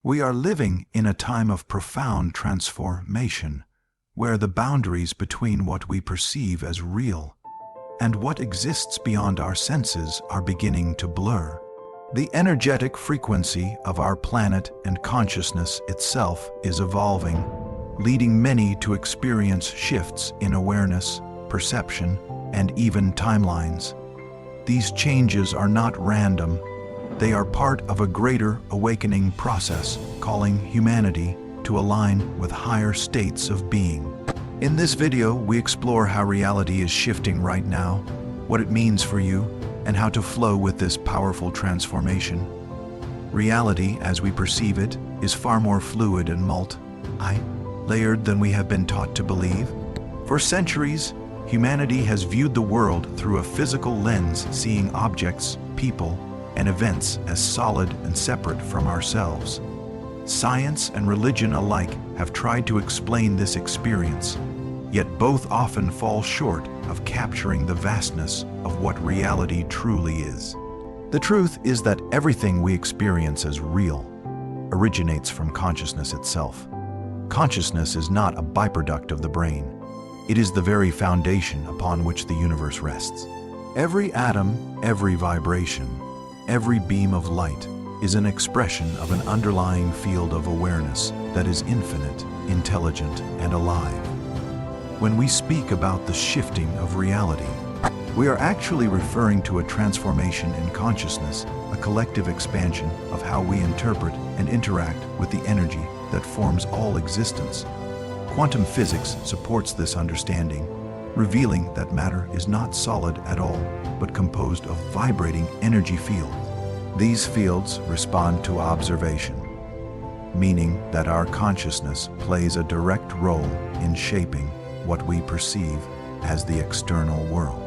We are living in a time of profound transformation, where the boundaries between what we perceive as real and what exists beyond our senses are beginning to blur. The energetic frequency of our planet and consciousness itself is evolving, leading many to experience shifts in awareness, perception, and even timelines. These changes are not random. They are part of a greater awakening process, calling humanity to align with higher states of being. In this video, we explore how reality is shifting right now, what it means for you, and how to flow with this powerful transformation. Reality, as we perceive it, is far more fluid and multi-layered than we have been taught to believe. For centuries, humanity has viewed the world through a physical lens, seeing objects, people, and events as solid and separate from ourselves. Science and religion alike have tried to explain this experience, yet both often fall short of capturing the vastness of what reality truly is. The truth is that everything we experience as real originates from consciousness itself. Consciousness is not a byproduct of the brain. It is the very foundation upon which the universe rests. Every atom, every vibration, every beam of light is an expression of an underlying field of awareness that is infinite, intelligent, and alive. When we speak about the shifting of reality, we are actually referring to a transformation in consciousness, a collective expansion of how we interpret and interact with the energy that forms all existence. Quantum physics supports this understanding, revealing that matter is not solid at all, but composed of vibrating energy fields. These fields respond to observation, meaning that our consciousness plays a direct role in shaping what we perceive as the external world.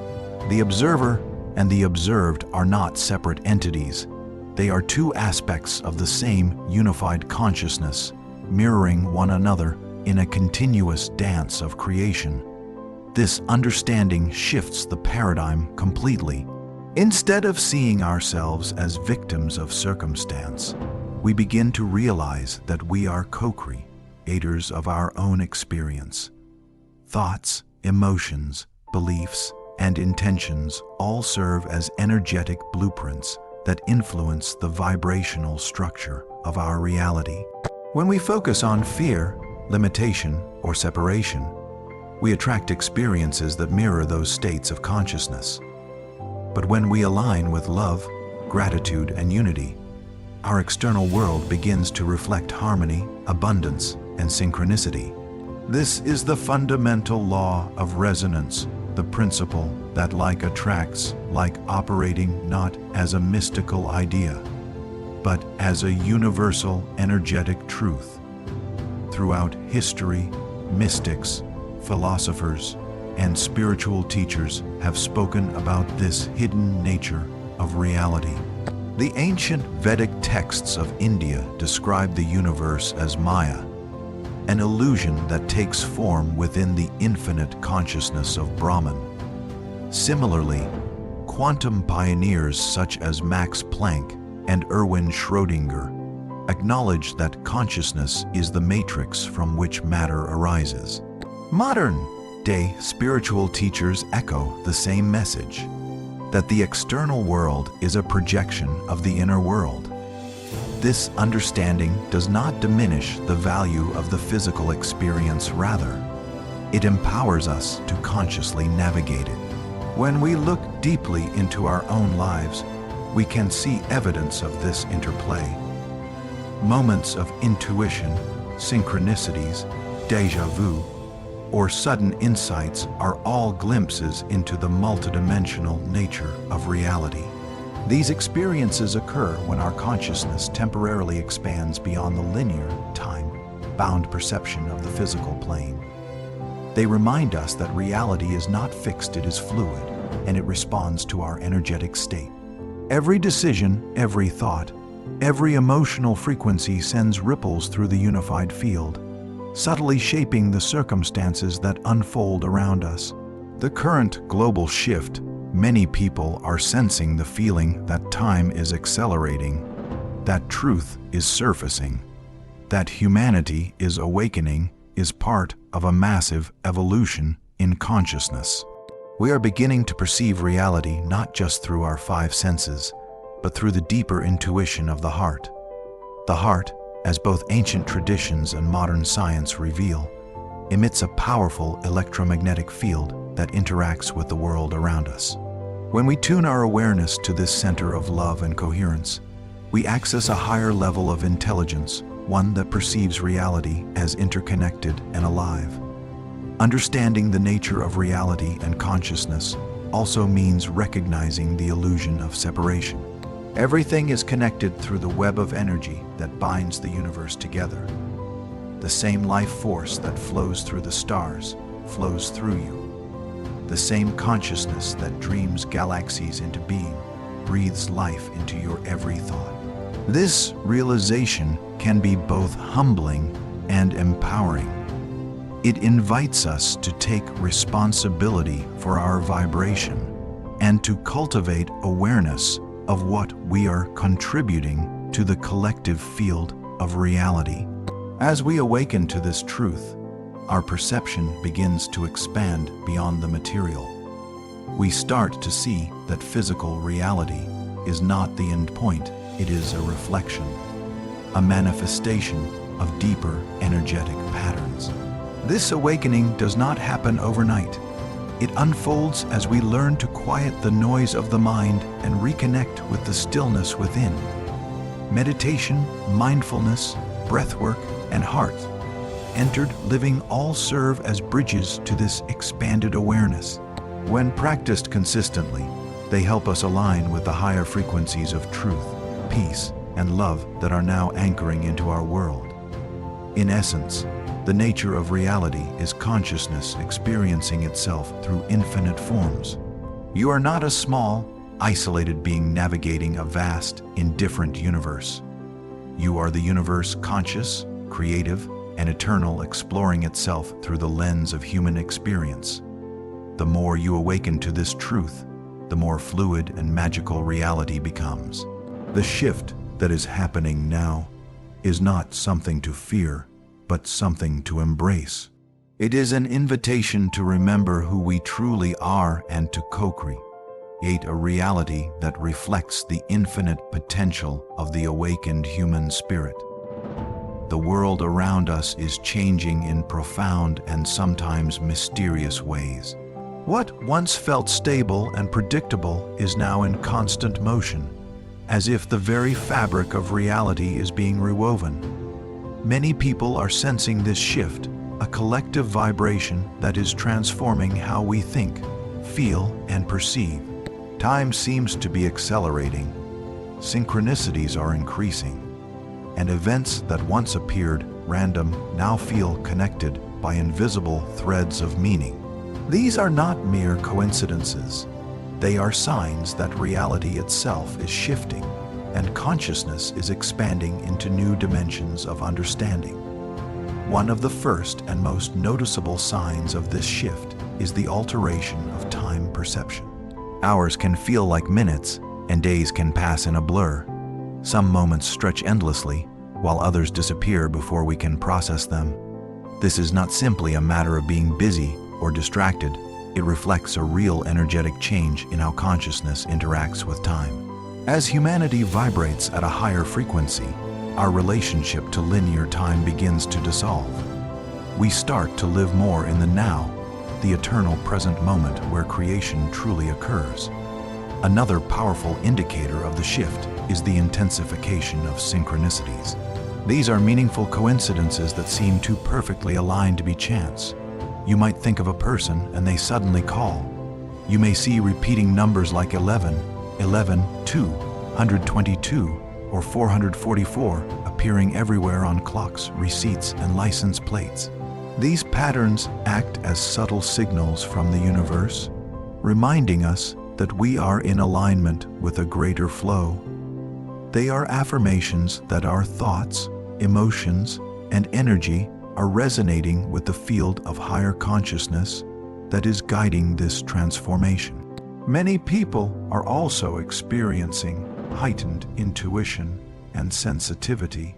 The observer and the observed are not separate entities. They are two aspects of the same unified consciousness, mirroring one another in a continuous dance of creation. This understanding shifts the paradigm completely. Instead of seeing ourselves as victims of circumstance, we begin to realize that we are co-creators of our own experience. Thoughts, emotions, beliefs, and intentions all serve as energetic blueprints that influence the vibrational structure of our reality. When we focus on fear, limitation, or separation, we attract experiences that mirror those states of consciousness. But when we align with love, gratitude, and unity, our external world begins to reflect harmony, abundance, and synchronicity. This is the fundamental law of resonance, the principle that like attracts like, operating not as a mystical idea, but as a universal energetic truth. Throughout history, mystics, philosophers, and spiritual teachers have spoken about this hidden nature of reality. The ancient Vedic texts of India describe the universe as Maya, an illusion that takes form within the infinite consciousness of Brahman. Similarly, quantum pioneers such as Max Planck and Erwin Schrödinger acknowledge that consciousness is the matrix from which matter arises. Modern-day spiritual teachers echo the same message, that the external world is a projection of the inner world. This understanding does not diminish the value of the physical experience, rather, it empowers us to consciously navigate it. When we look deeply into our own lives, we can see evidence of this interplay. Moments of intuition, synchronicities, déjà vu, or sudden insights are all glimpses into the multidimensional nature of reality. These experiences occur when our consciousness temporarily expands beyond the linear, time-bound perception of the physical plane. They remind us that reality is not fixed, it is fluid, and it responds to our energetic state. Every decision, every thought, every emotional frequency sends ripples through the unified field, subtly shaping the circumstances that unfold around us. The current global shift, many people are sensing the feeling that time is accelerating, that truth is surfacing, that humanity is awakening is part of a massive evolution in consciousness. We are beginning to perceive reality not just through our five senses, but through the deeper intuition of the heart. The heart, as both ancient traditions and modern science reveal, emits a powerful electromagnetic field that interacts with the world around us. When we tune our awareness to this center of love and coherence, we access a higher level of intelligence, one that perceives reality as interconnected and alive. Understanding the nature of reality and consciousness also means recognizing the illusion of separation. Everything is connected through the web of energy that binds the universe together. The same life force that flows through the stars flows through you. The same consciousness that dreams galaxies into being breathes life into your every thought. This realization can be both humbling and empowering. It invites us to take responsibility for our vibration and to cultivate awareness of what we are contributing to the collective field of reality. As we awaken to this truth, our perception begins to expand beyond the material. We start to see that physical reality is not the end point, it is a reflection, a manifestation of deeper energetic patterns. This awakening does not happen overnight. It unfolds as we learn to quiet the noise of the mind and reconnect with the stillness within. Meditation, mindfulness, breathwork, and heart entered living all serve as bridges to this expanded awareness. When practiced consistently, they help us align with the higher frequencies of truth, peace, and love that are now anchoring into our world. In essence, the nature of reality is consciousness experiencing itself through infinite forms. You are not a small, isolated being navigating a vast, indifferent universe. You are the universe conscious, creative, and eternal, exploring itself through the lens of human experience. The more you awaken to this truth, the more fluid and magical reality becomes. The shift that is happening now is not something to fear, but something to embrace. It is an invitation to remember who we truly are and to co-create a reality that reflects the infinite potential of the awakened human spirit. The world around us is changing in profound and sometimes mysterious ways. What once felt stable and predictable is now in constant motion, as if the very fabric of reality is being rewoven. Many people are sensing this shift, a collective vibration that is transforming how we think, feel, and perceive. Time seems to be accelerating. Synchronicities are increasing, and events that once appeared random now feel connected by invisible threads of meaning. These are not mere coincidences. They are signs that reality itself is shifting, and consciousness is expanding into new dimensions of understanding. One of the first and most noticeable signs of this shift is the alteration of time perception. Hours can feel like minutes, and days can pass in a blur. Some moments stretch endlessly, while others disappear before we can process them. This is not simply a matter of being busy or distracted. It reflects a real energetic change in how consciousness interacts with time. As humanity vibrates at a higher frequency, our relationship to linear time begins to dissolve. We start to live more in the now, the eternal present moment where creation truly occurs. Another powerful indicator of the shift is the intensification of synchronicities. These are meaningful coincidences that seem too perfectly aligned to be chance. You might think of a person and they suddenly call. You may see repeating numbers like 11, 2, 122, or 444 appearing everywhere on clocks, receipts, and license plates. These patterns act as subtle signals from the universe, reminding us that we are in alignment with a greater flow. They are affirmations that our thoughts, emotions, and energy are resonating with the field of higher consciousness that is guiding this transformation. Many people are also experiencing heightened intuition and sensitivity.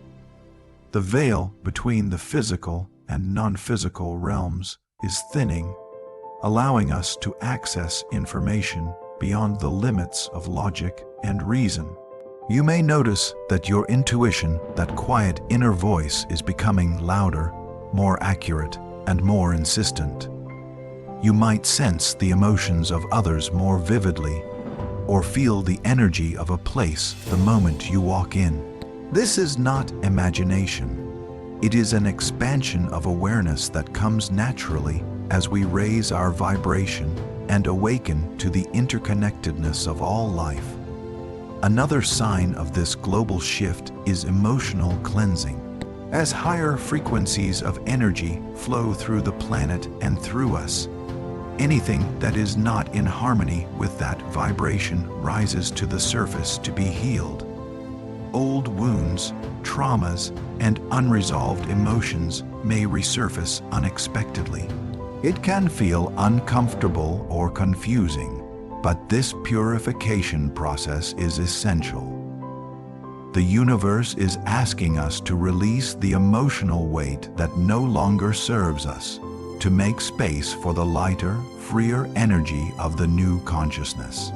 The veil between the physical and non-physical realms is thinning, allowing us to access information beyond the limits of logic and reason. You may notice that your intuition, that quiet inner voice, is becoming louder, more accurate, and more insistent. You might sense the emotions of others more vividly, or feel the energy of a place the moment you walk in. This is not imagination. It is an expansion of awareness that comes naturally as we raise our vibration and awaken to the interconnectedness of all life. Another sign of this global shift is emotional cleansing. As higher frequencies of energy flow through the planet and through us, anything that is not in harmony with that vibration rises to the surface to be healed. Old wounds, traumas, and unresolved emotions may resurface unexpectedly. It can feel uncomfortable or confusing, but this purification process is essential. The universe is asking us to release the emotional weight that no longer serves us, to make space for the lighter, freer energy of the new consciousness.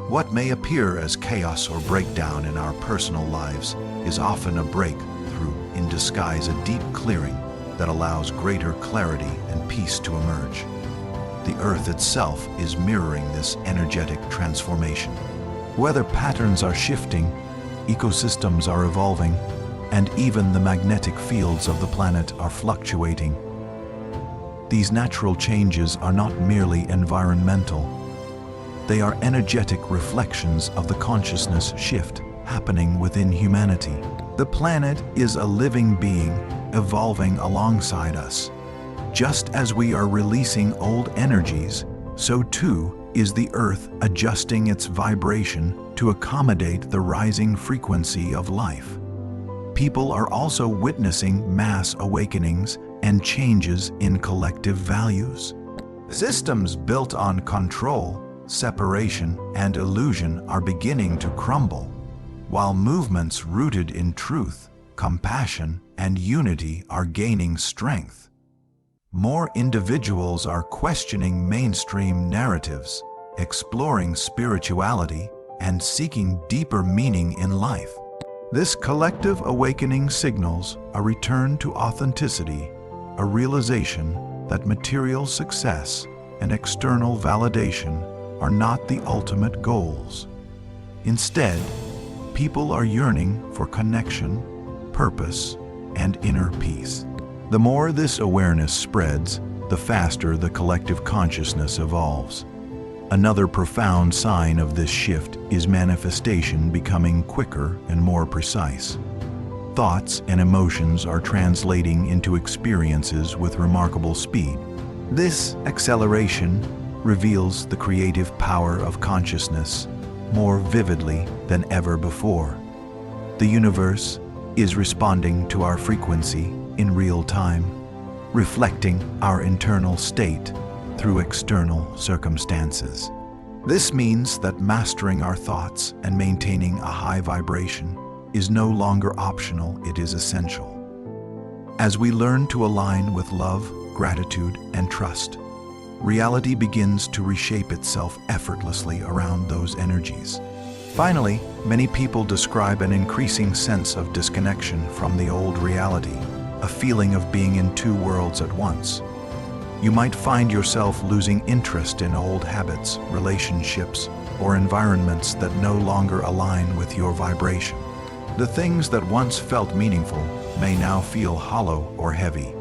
What may appear as chaos or breakdown in our personal lives is often a breakthrough in disguise, a deep clearing that allows greater clarity and peace to emerge. The earth itself is mirroring this energetic transformation. Weather patterns are shifting, ecosystems are evolving, and even the magnetic fields of the planet are fluctuating. These natural changes are not merely environmental. They are energetic reflections of the consciousness shift happening within humanity. The planet is a living being evolving alongside us. Just as we are releasing old energies, so too is the Earth adjusting its vibration to accommodate the rising frequency of life. People are also witnessing mass awakenings and changes in collective values. Systems built on control, separation, and illusion are beginning to crumble, while movements rooted in truth, compassion, and unity are gaining strength. More individuals are questioning mainstream narratives, exploring spirituality, and seeking deeper meaning in life. This collective awakening signals a return to authenticity, a realization that material success and external validation are not the ultimate goals. Instead, people are yearning for connection, purpose, and inner peace. The more this awareness spreads, the faster the collective consciousness evolves. Another profound sign of this shift is manifestation becoming quicker and more precise. Thoughts and emotions are translating into experiences with remarkable speed. This acceleration reveals the creative power of consciousness more vividly than ever before. The universe is responding to our frequency in real time, reflecting our internal state through external circumstances. This means that mastering our thoughts and maintaining a high vibration is no longer optional, it is essential. As we learn to align with love, gratitude, and trust, reality begins to reshape itself effortlessly around those energies. Finally, many people describe an increasing sense of disconnection from the old reality, a feeling of being in two worlds at once. You might find yourself losing interest in old habits, relationships, or environments that no longer align with your vibration. The things that once felt meaningful may now feel hollow or heavy.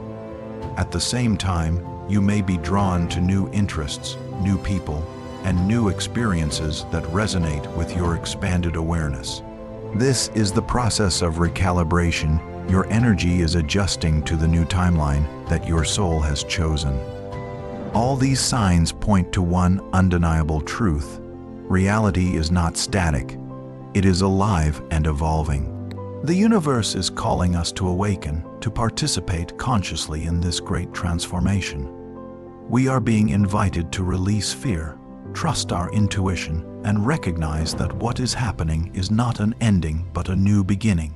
At the same time, you may be drawn to new interests, new people, and new experiences that resonate with your expanded awareness. This is the process of recalibration. Your energy is adjusting to the new timeline that your soul has chosen. All these signs point to one undeniable truth. Reality is not static. It is alive and evolving. The universe is calling us to awaken, to participate consciously in this great transformation. We are being invited to release fear, trust our intuition, and recognize that what is happening is not an ending but a new beginning.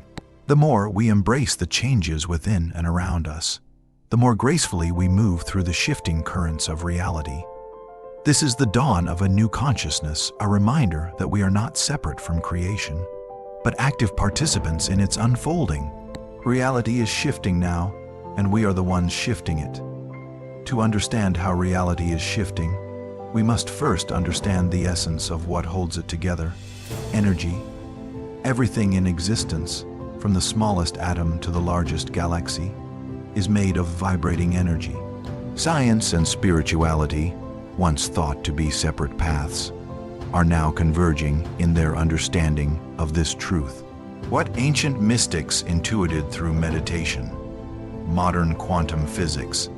The more we embrace the changes within and around us, the more gracefully we move through the shifting currents of reality. This is the dawn of a new consciousness, a reminder that we are not separate from creation, but active participants in its unfolding. Reality is shifting now, and we are the ones shifting it. To understand how reality is shifting, we must first understand the essence of what holds it together: energy. Everything in existence, from the smallest atom to the largest galaxy, is made of vibrating energy. Science and spirituality, once thought to be separate paths, are now converging in their understanding of this truth. What ancient mystics intuited through meditation, modern quantum physics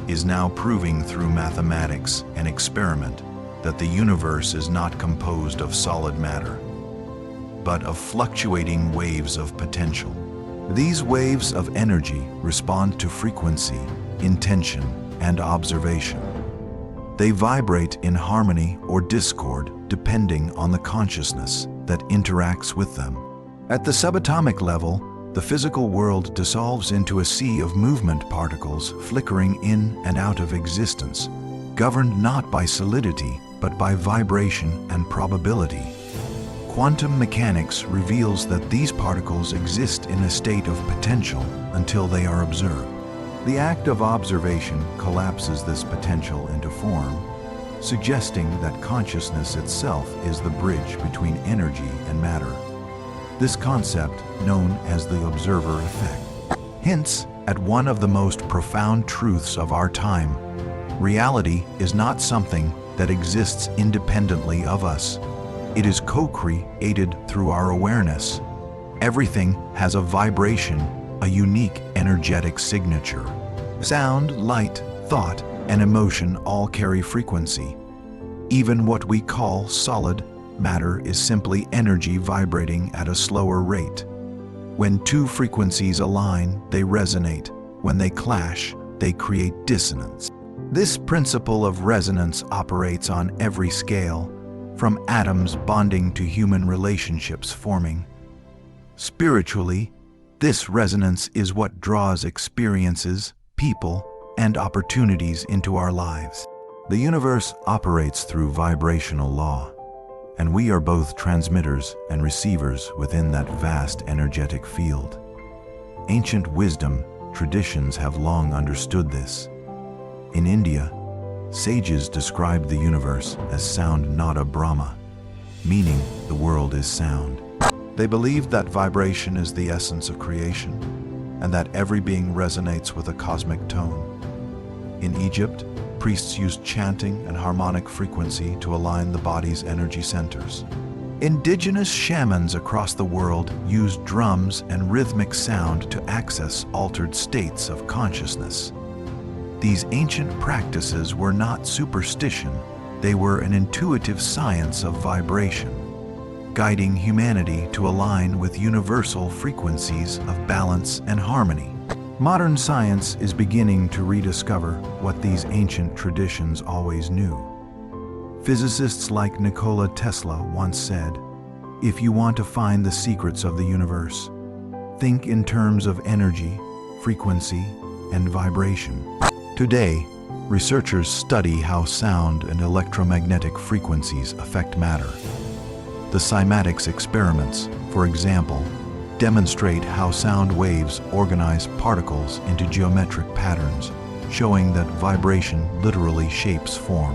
is now proving through mathematics and experiment that the universe is not composed of solid matter, but of fluctuating waves of potential. These waves of energy respond to frequency, intention, and observation. They vibrate in harmony or discord depending on the consciousness that interacts with them. At the subatomic level, the physical world dissolves into a sea of movement particles flickering in and out of existence, governed not by solidity but by vibration and probability. Quantum mechanics reveals that these particles exist in a state of potential until they are observed. The act of observation collapses this potential into form, suggesting that consciousness itself is the bridge between energy and matter. This concept, known as the observer effect, hints at one of the most profound truths of our time. Reality is not something that exists independently of us. It is co-created through our awareness. Everything has a vibration, a unique energetic signature. Sound, light, thought, and emotion all carry frequency. Even what we call solid matter is simply energy vibrating at a slower rate. When two frequencies align, they resonate. When they clash, they create dissonance. This principle of resonance operates on every scale, from atoms bonding to human relationships forming. Spiritually, this resonance is what draws experiences, people, and opportunities into our lives. The universe operates through vibrational law, and we are both transmitters and receivers within that vast energetic field. Ancient wisdom traditions have long understood this. In India, sages described the universe as sound nada Brahma, meaning the world is sound. They believed that vibration is the essence of creation, and that every being resonates with a cosmic tone. In Egypt, priests used chanting and harmonic frequency to align the body's energy centers. Indigenous shamans across the world used drums and rhythmic sound to access altered states of consciousness. These ancient practices were not superstition, they were an intuitive science of vibration, guiding humanity to align with universal frequencies of balance and harmony. Modern science is beginning to rediscover what these ancient traditions always knew. Physicists like Nikola Tesla once said, "If you want to find the secrets of the universe, think in terms of energy, frequency, and vibration." Today, researchers study how sound and electromagnetic frequencies affect matter. The cymatics experiments, for example, demonstrate how sound waves organize particles into geometric patterns, showing that vibration literally shapes form.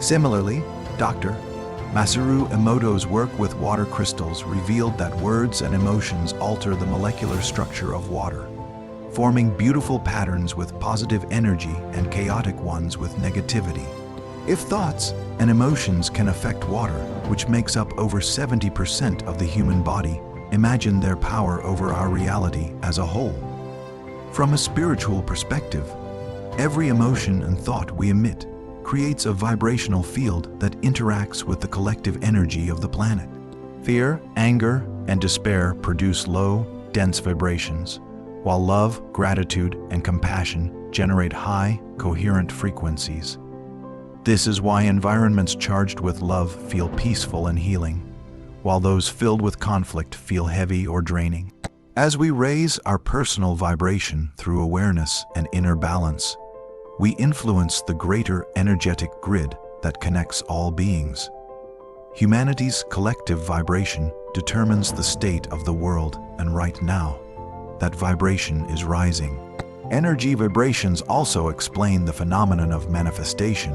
Similarly, Dr. Masaru Emoto's work with water crystals revealed that words and emotions alter the molecular structure of water, forming beautiful patterns with positive energy and chaotic ones with negativity. If thoughts and emotions can affect water, which makes up over 70% of the human body, imagine their power over our reality as a whole. From a spiritual perspective, every emotion and thought we emit creates a vibrational field that interacts with the collective energy of the planet. Fear, anger, and despair produce low, dense vibrations, while love, gratitude, and compassion generate high, coherent frequencies. This is why environments charged with love feel peaceful and healing, while those filled with conflict feel heavy or draining. As we raise our personal vibration through awareness and inner balance, we influence the greater energetic grid that connects all beings. Humanity's collective vibration determines the state of the world, and right now, that vibration is rising. Energy vibrations also explain the phenomenon of manifestation.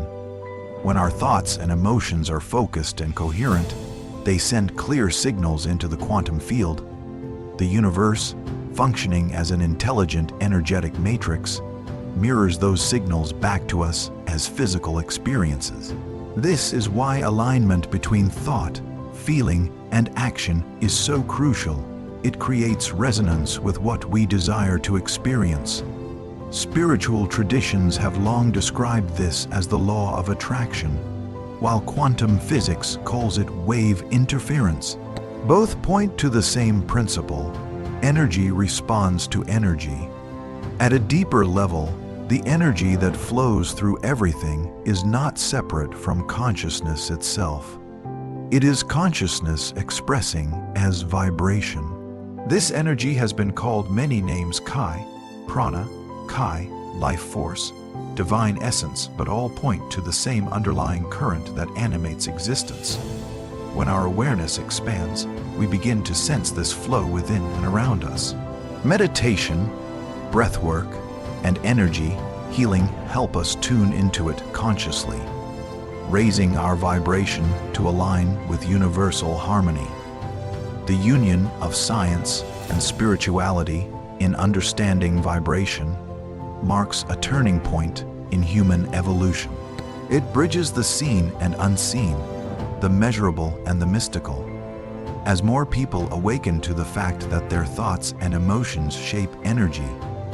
When our thoughts and emotions are focused and coherent, they send clear signals into the quantum field. The universe, functioning as an intelligent energetic matrix, mirrors those signals back to us as physical experiences. This is why alignment between thought, feeling, and action is so crucial. It creates resonance with what we desire to experience. Spiritual traditions have long described this as the law of attraction, while quantum physics calls it wave interference. Both point to the same principle: energy responds to energy. At a deeper level, the energy that flows through everything is not separate from consciousness itself. It is consciousness expressing as vibration. This energy has been called many names: Kai, Prana, Kai, life force, divine essence, but all point to the same underlying current that animates existence. When our awareness expands, we begin to sense this flow within and around us. Meditation, breathwork, and energy healing help us tune into it consciously, raising our vibration to align with universal harmony. The union of science and spirituality in understanding vibration marks a turning point in human evolution. It bridges the seen and unseen, the measurable and the mystical. As more people awaken to the fact that their thoughts and emotions shape energy,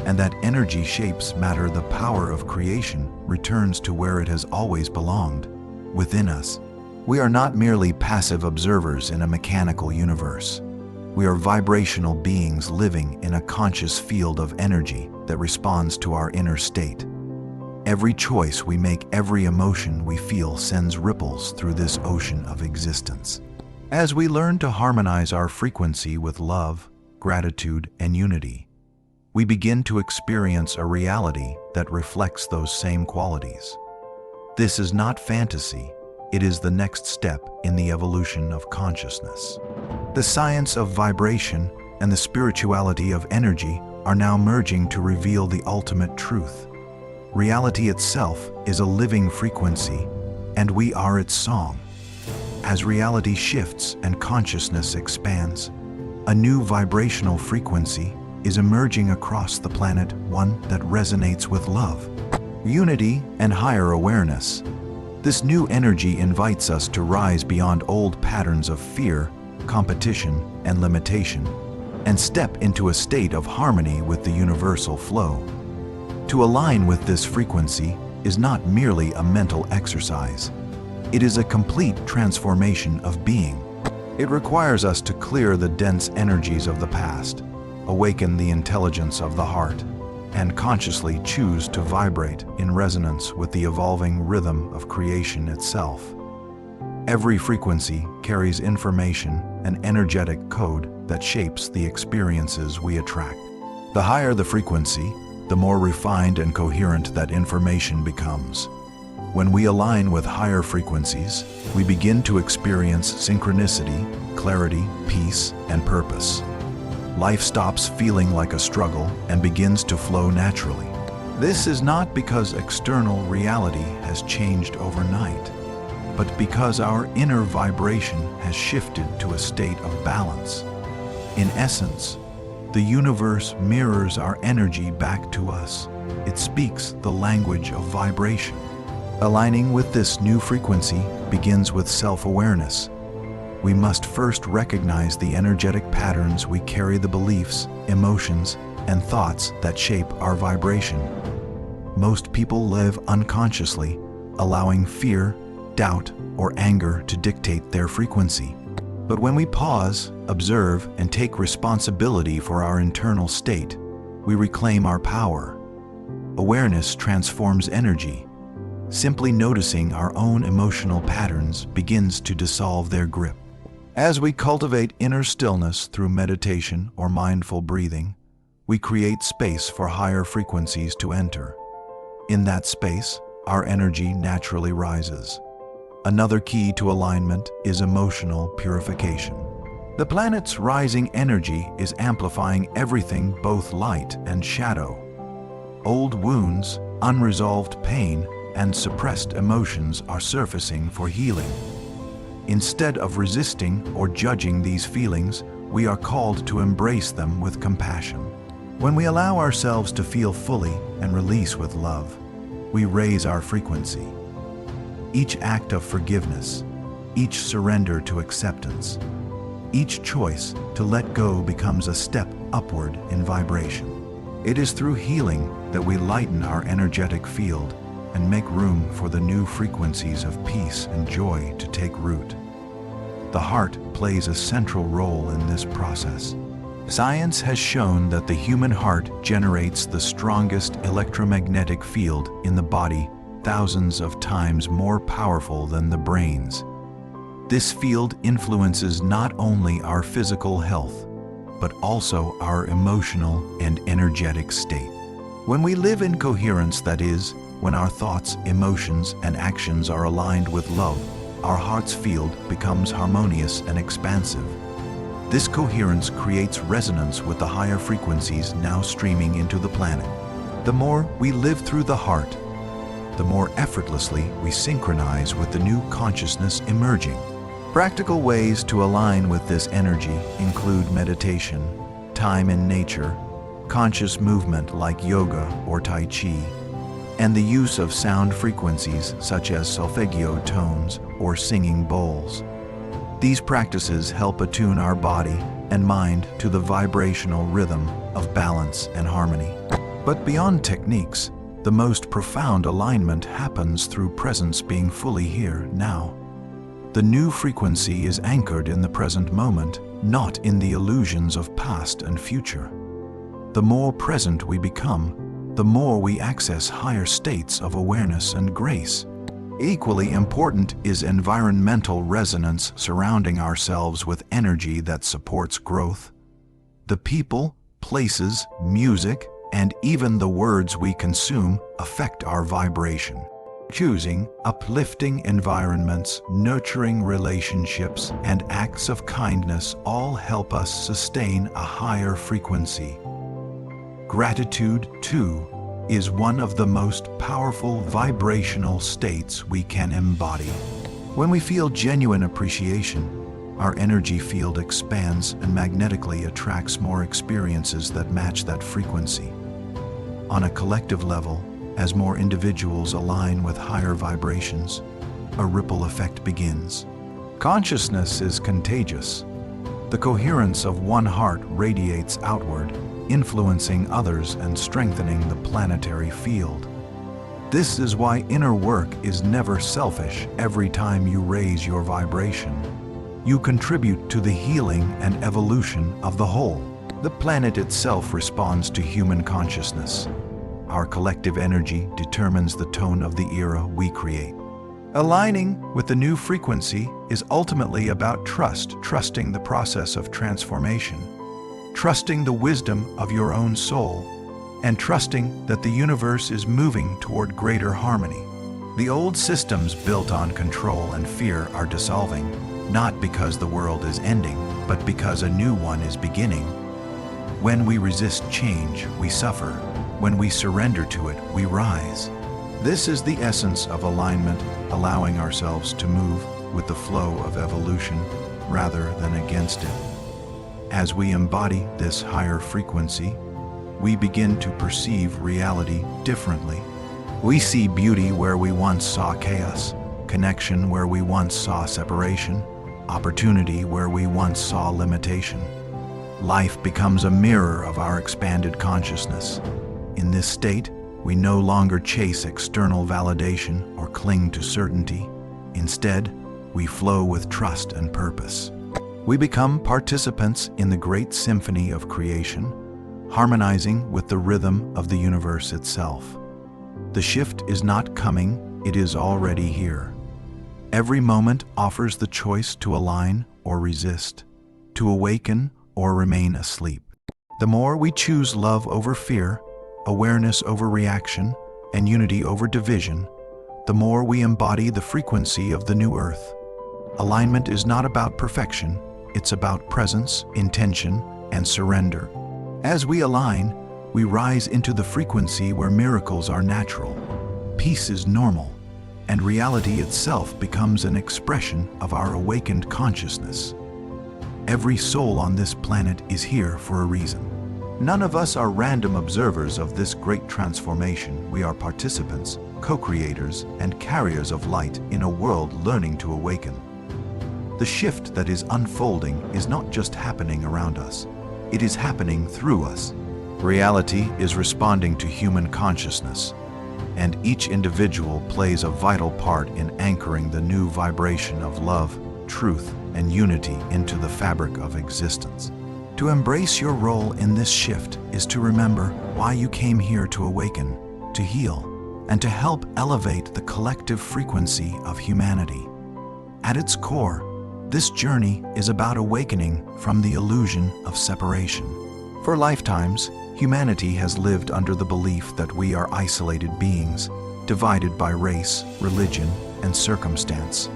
and that energy shapes matter, the power of creation returns to where it has always belonged, within us. We are not merely passive observers in a mechanical universe. We are vibrational beings living in a conscious field of energy that responds to our inner state. Every choice we make, every emotion we feel sends ripples through this ocean of existence. As we learn to harmonize our frequency with love, gratitude, and unity, we begin to experience a reality that reflects those same qualities. This is not fantasy, it is the next step in the evolution of consciousness. The science of vibration and the spirituality of energy are now merging to reveal the ultimate truth. Reality itself is a living frequency, and we are its song. As reality shifts and consciousness expands, a new vibrational frequency is emerging across the planet, one that resonates with love, unity, and higher awareness. This new energy invites us to rise beyond old patterns of fear, competition, and limitation, and step into a state of harmony with the universal flow. To align with this frequency is not merely a mental exercise. It is a complete transformation of being. It requires us to clear the dense energies of the past, awaken the intelligence of the heart, and consciously choose to vibrate in resonance with the evolving rhythm of creation itself. Every frequency carries information, an energetic code that shapes the experiences we attract. The higher the frequency, the more refined and coherent that information becomes. When we align with higher frequencies, we begin to experience synchronicity, clarity, peace, and purpose. Life stops feeling like a struggle and begins to flow naturally. This is not because external reality has changed overnight, but because our inner vibration has shifted to a state of balance. In essence, the universe mirrors our energy back to us. It speaks the language of vibration. Aligning with this new frequency begins with self-awareness. We must first recognize the energetic patterns we carry, the beliefs, emotions, and thoughts that shape our vibration. Most people live unconsciously, allowing fear, doubt, or anger to dictate their frequency. But when we pause, observe, and take responsibility for our internal state, we reclaim our power. Awareness transforms energy. Simply noticing our own emotional patterns begins to dissolve their grip. As we cultivate inner stillness through meditation or mindful breathing, we create space for higher frequencies to enter. In that space, our energy naturally rises. Another key to alignment is emotional purification. The planet's rising energy is amplifying everything, both light and shadow. Old wounds, unresolved pain, and suppressed emotions are surfacing for healing. Instead of resisting or judging these feelings, we are called to embrace them with compassion. When we allow ourselves to feel fully and release with love, we raise our frequency. Each act of forgiveness, each surrender to acceptance, each choice to let go becomes a step upward in vibration. It is through healing that we lighten our energetic field and make room for the new frequencies of peace and joy to take root. The heart plays a central role in this process. Science has shown that the human heart generates the strongest electromagnetic field in the body, thousands of times more powerful than the brain's. This field influences not only our physical health, but also our emotional and energetic state. When we live in coherence, that is, when our thoughts, emotions, and actions are aligned with love, our heart's field becomes harmonious and expansive. This coherence creates resonance with the higher frequencies now streaming into the planet. The more we live through the heart, the more effortlessly we synchronize with the new consciousness emerging. Practical ways to align with this energy include meditation, time in nature, conscious movement like yoga or tai chi, and the use of sound frequencies such as solfeggio tones or singing bowls. These practices help attune our body and mind to the vibrational rhythm of balance and harmony. But beyond techniques, the most profound alignment happens through presence, being fully here, now. The new frequency is anchored in the present moment, not in the illusions of past and future. The more present we become, the more we access higher states of awareness and grace. Equally important is environmental resonance, surrounding ourselves with energy that supports growth. The people, places, music, and even the words we consume affect our vibration. Choosing uplifting environments, nurturing relationships, and acts of kindness all help us sustain a higher frequency. Gratitude, too, is one of the most powerful vibrational states we can embody. When we feel genuine appreciation, our energy field expands and magnetically attracts more experiences that match that frequency. On a collective level, as more individuals align with higher vibrations, a ripple effect begins. Consciousness is contagious. The coherence of one heart radiates outward, influencing others and strengthening the planetary field. This is why inner work is never selfish. Every time you raise your vibration, you contribute to the healing and evolution of the whole. The planet itself responds to human consciousness. Our collective energy determines the tone of the era we create. Aligning with the new frequency is ultimately about trust, trusting the process of transformation, trusting the wisdom of your own soul, and trusting that the universe is moving toward greater harmony. The old systems built on control and fear are dissolving, not because the world is ending, but because a new one is beginning. When we resist change, we suffer. When we surrender to it, we rise. This is the essence of alignment, allowing ourselves to move with the flow of evolution rather than against it. As we embody this higher frequency, we begin to perceive reality differently. We see beauty where we once saw chaos, connection where we once saw separation, opportunity where we once saw limitation. Life becomes a mirror of our expanded consciousness. In this state, we no longer chase external validation or cling to certainty. Instead, we flow with trust and purpose. We become participants in the great symphony of creation, harmonizing with the rhythm of the universe itself. The shift is not coming, it is already here. Every moment offers the choice to align or resist, to awaken or remain asleep. The more we choose love over fear, awareness over reaction, and unity over division, the more we embody the frequency of the new earth. Alignment is not about perfection, it's about presence, intention, and surrender. As we align, we rise into the frequency where miracles are natural, peace is normal, and reality itself becomes an expression of our awakened consciousness. Every soul on this planet is here for a reason. None of us are random observers of this great transformation. We are participants, co-creators, and carriers of light in a world learning to awaken. The shift that is unfolding is not just happening around us, it is happening through us. Reality is responding to human consciousness, and each individual plays a vital part in anchoring the new vibration of love, truth, and unity into the fabric of existence. To embrace your role in this shift is to remember why you came here: to awaken, to heal, and to help elevate the collective frequency of humanity. At its core, this journey is about awakening from the illusion of separation. For lifetimes, humanity has lived under the belief that we are isolated beings, divided by race, religion, and circumstance.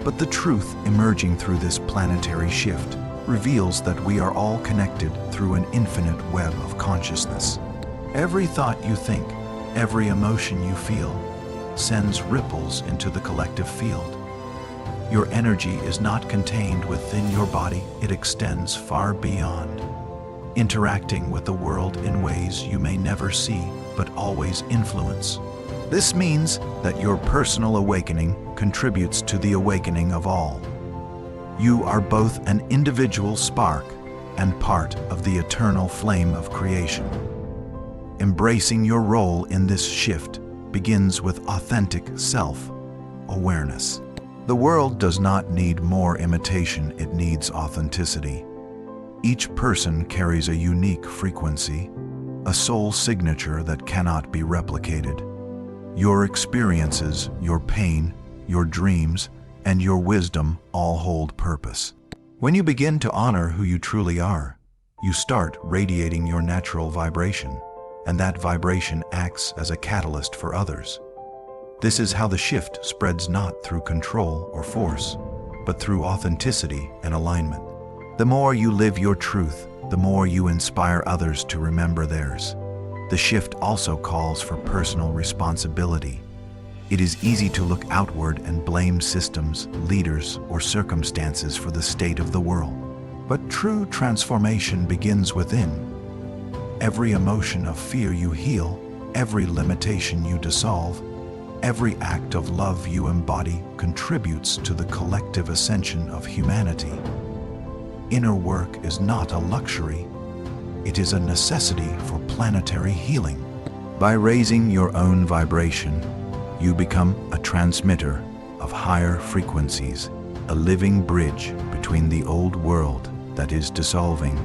But the truth emerging through this planetary shift reveals that we are all connected through an infinite web of consciousness. Every thought you think, every emotion you feel, sends ripples into the collective field. Your energy is not contained within your body, it extends far beyond, interacting with the world in ways you may never see but always influence. This means that your personal awakening contributes to the awakening of all. You are both an individual spark and part of the eternal flame of creation. Embracing your role in this shift begins with authentic self-awareness. The world does not need more imitation, it needs authenticity. Each person carries a unique frequency, a soul signature that cannot be replicated. Your experiences, your pain, your dreams, and your wisdom all hold purpose. When you begin to honor who you truly are, you start radiating your natural vibration, and that vibration acts as a catalyst for others. This is how the shift spreads, not through control or force, but through authenticity and alignment. The more you live your truth, the more you inspire others to remember theirs. The shift also calls for personal responsibility. It is easy to look outward and blame systems, leaders, or circumstances for the state of the world. But true transformation begins within. Every emotion of fear you heal, every limitation you dissolve, every act of love you embody contributes to the collective ascension of humanity. Inner work is not a luxury, it is a necessity for planetary healing. By raising your own vibration, you become a transmitter of higher frequencies, a living bridge between the old world that is dissolving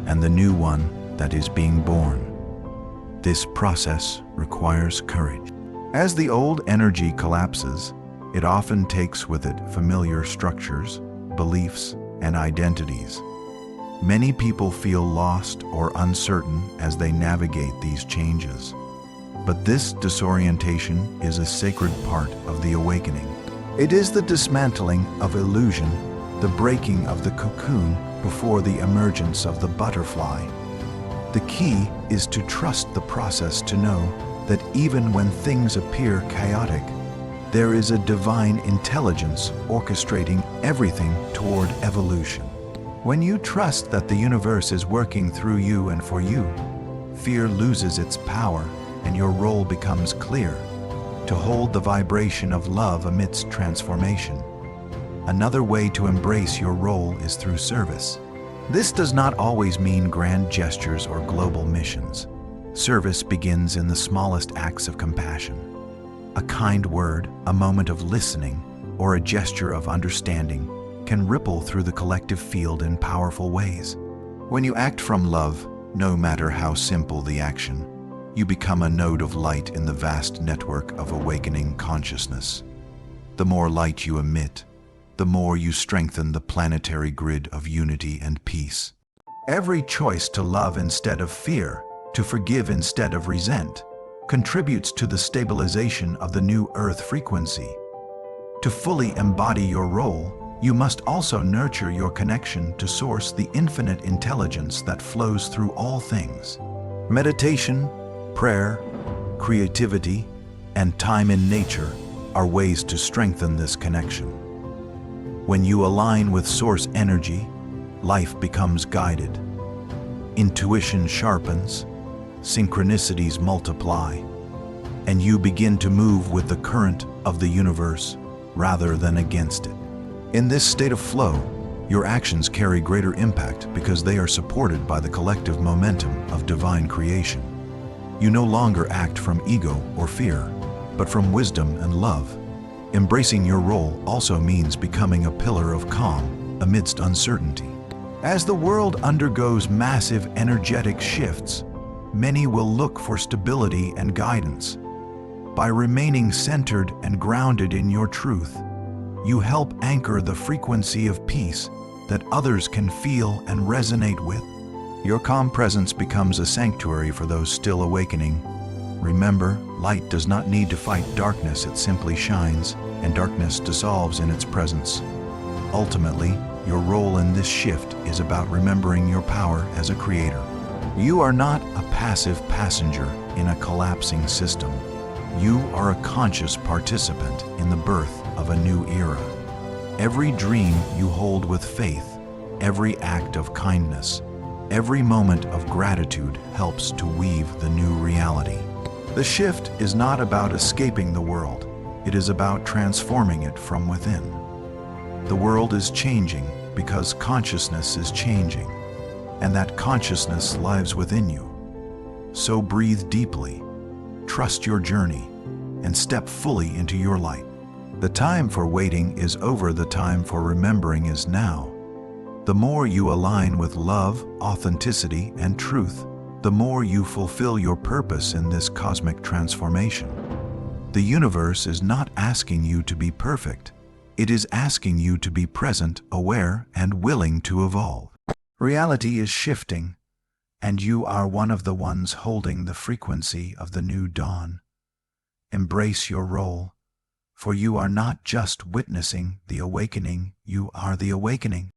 and the new one that is being born. This process requires courage. As the old energy collapses, it often takes with it familiar structures, beliefs, and identities. Many people feel lost or uncertain as they navigate these changes. But this disorientation is a sacred part of the awakening. It is the dismantling of illusion, the breaking of the cocoon before the emergence of the butterfly. The key is to trust the process, to know that even when things appear chaotic, there is a divine intelligence orchestrating everything toward evolution. When you trust that the universe is working through you and for you, fear loses its power and your role becomes clear: to hold the vibration of love amidst transformation. Another way to embrace your role is through service. This does not always mean grand gestures or global missions. Service begins in the smallest acts of compassion. A kind word, a moment of listening, or a gesture of understanding can ripple through the collective field in powerful ways. When you act from love, no matter how simple the action, you become a node of light in the vast network of awakening consciousness. The more light you emit, the more you strengthen the planetary grid of unity and peace. Every choice to love instead of fear, to forgive instead of resent, contributes to the stabilization of the new Earth frequency. To fully embody your role, you must also nurture your connection to Source, the infinite intelligence that flows through all things. Meditation, prayer, creativity, and time in nature are ways to strengthen this connection. When you align with Source energy, life becomes guided. Intuition sharpens, synchronicities multiply, and you begin to move with the current of the universe rather than against it. In this state of flow, your actions carry greater impact because they are supported by the collective momentum of divine creation. You no longer act from ego or fear, but from wisdom and love. Embracing your role also means becoming a pillar of calm amidst uncertainty. As the world undergoes massive energetic shifts, many will look for stability and guidance. By remaining centered and grounded in your truth, you help anchor the frequency of peace that others can feel and resonate with. Your calm presence becomes a sanctuary for those still awakening. Remember, light does not need to fight darkness, it simply shines, and darkness dissolves in its presence. Ultimately, your role in this shift is about remembering your power as a creator. You are not a passive passenger in a collapsing system. You are a conscious participant in the birth of a new era. Every dream you hold with faith, every act of kindness, every moment of gratitude helps to weave the new reality. The shift is not about escaping the world. It is about transforming it from within. The world is changing because consciousness is changing, and that consciousness lives within you. So breathe deeply, trust your journey, and step fully into your light. The time for waiting is over, the time for remembering is now. The more you align with love, authenticity, and truth, the more you fulfill your purpose in this cosmic transformation. The universe is not asking you to be perfect. It is asking you to be present, aware, and willing to evolve. Reality is shifting, and you are one of the ones holding the frequency of the new dawn. Embrace your role, for you are not just witnessing the awakening, you are the awakening.